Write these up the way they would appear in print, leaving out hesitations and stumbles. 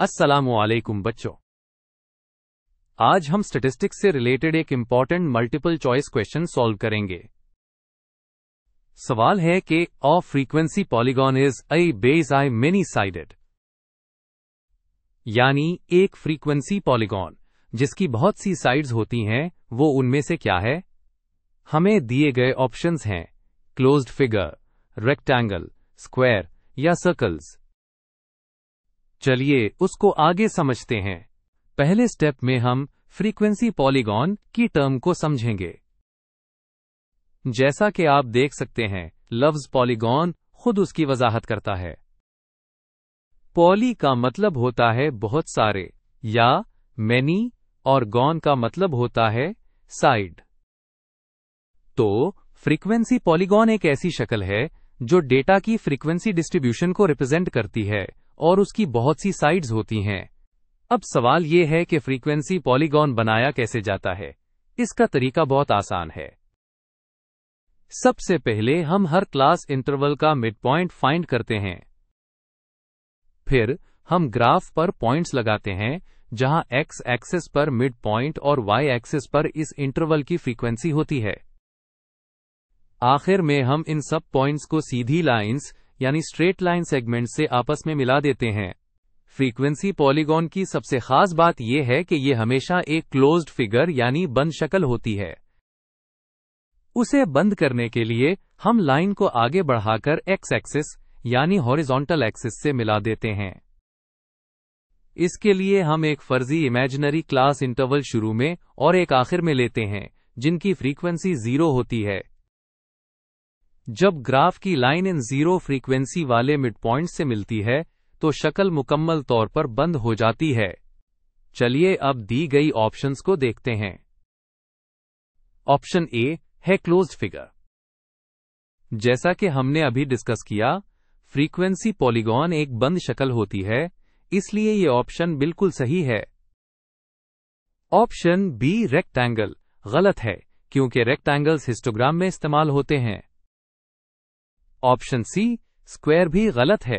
अस्सलामुअलैकुम बच्चों, आज हम स्टैटिस्टिक्स से रिलेटेड एक important multiple choice question solve करेंगे। सवाल है कि a frequency polygon is a base I many sided, यानी एक फ्रीक्वेंसी पॉलीगॉन जिसकी बहुत सी साइड्स होती हैं, वो उनमें से क्या है। हमें दिए गए ऑप्शंस हैं क्लोज्ड फिगर, रेक्टेंगल, स्क्वायर या सर्कल्स। चलिए उसको आगे समझते हैं। पहले स्टेप में हम फ्रीक्वेंसी पॉलीगॉन की टर्म को समझेंगे। जैसा कि आप देख सकते हैं, लफ्ज पॉलीगॉन खुद उसकी वजाहत करता है। पॉली का मतलब होता है बहुत सारे या मैनी, और गॉन का मतलब होता है साइड। तो फ्रीक्वेंसी पॉलीगॉन एक ऐसी शक्ल है जो डेटा की फ्रीक्वेंसी डिस्ट्रीब्यूशन को रिप्रेजेंट करती है और उसकी बहुत सी साइड्स होती हैं। अब सवाल यह है कि फ्रीक्वेंसी पॉलीगॉन बनाया कैसे जाता है। इसका तरीका बहुत आसान है। सबसे पहले हम हर क्लास इंटरवल का मिड पॉइंट फाइंड करते हैं। फिर हम ग्राफ पर पॉइंट्स लगाते हैं जहां एक्स एक्सिस पर मिड पॉइंट और वाई एक्सिस पर इस इंटरवल की फ्रीक्वेंसी होती है। आखिर में हम इन सब पॉइंट्स को सीधी लाइंस यानी स्ट्रेट लाइन सेगमेंट से आपस में मिला देते हैं। फ्रीक्वेंसी पॉलीगॉन की सबसे खास बात यह है कि यह हमेशा एक क्लोज्ड फिगर यानी बंद शक्ल होती है। उसे बंद करने के लिए हम लाइन को आगे बढ़ाकर एक्स एक्सिस यानी हॉरिजॉन्टल एक्सिस से मिला देते हैं। इसके लिए हम एक फर्जी इमेजिनरी क्लास इंटरवल शुरू में और एक आखिर में लेते हैं जिनकी फ्रीक्वेंसी 0 होती है। जब ग्राफ की लाइन इन 0 फ्रीक्वेंसी वाले मिड पॉइंट से मिलती है तो शक्ल मुकम्मल तौर पर बंद हो जाती है। चलिए अब दी गई ऑप्शंस को देखते हैं। ऑप्शन ए है क्लोज्ड फिगर। जैसा कि हमने अभी डिस्कस किया, फ्रीक्वेंसी पॉलीगॉन एक बंद शक्ल होती है, इसलिए यह ऑप्शन बिल्कुल सही है। ऑप्शन बी रेक्टेंगल गलत है, क्योंकि रेक्टेंगल्स हिस्टोग्राम में इस्तेमाल होते हैं। ऑप्शन सी स्क्वायर भी गलत है,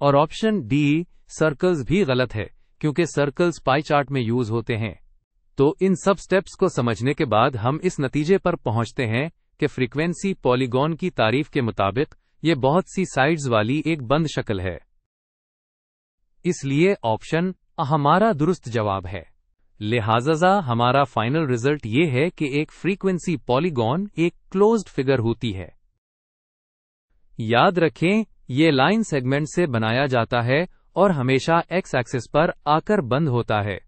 और ऑप्शन डी सर्कल्स भी गलत है, क्योंकि सर्कल्स पाई चार्ट में यूज होते हैं। तो इन सब स्टेप्स को समझने के बाद हम इस नतीजे पर पहुंचते हैं कि फ्रीक्वेंसी पॉलीगॉन की तारीफ के मुताबिक यह बहुत सी साइड्स वाली एक बंद शक्ल है। इसलिए ऑप्शन हमारा दुरुस्त जवाब है। लिहाजा हमारा फाइनल रिजल्ट यह है कि एक फ्रीक्वेंसी पॉलीगॉन एक क्लोज्ड फिगर होती है। याद रखें, यह लाइन सेगमेंट से बनाया जाता है और हमेशा एक्स एक्सिस पर आकर बंद होता है।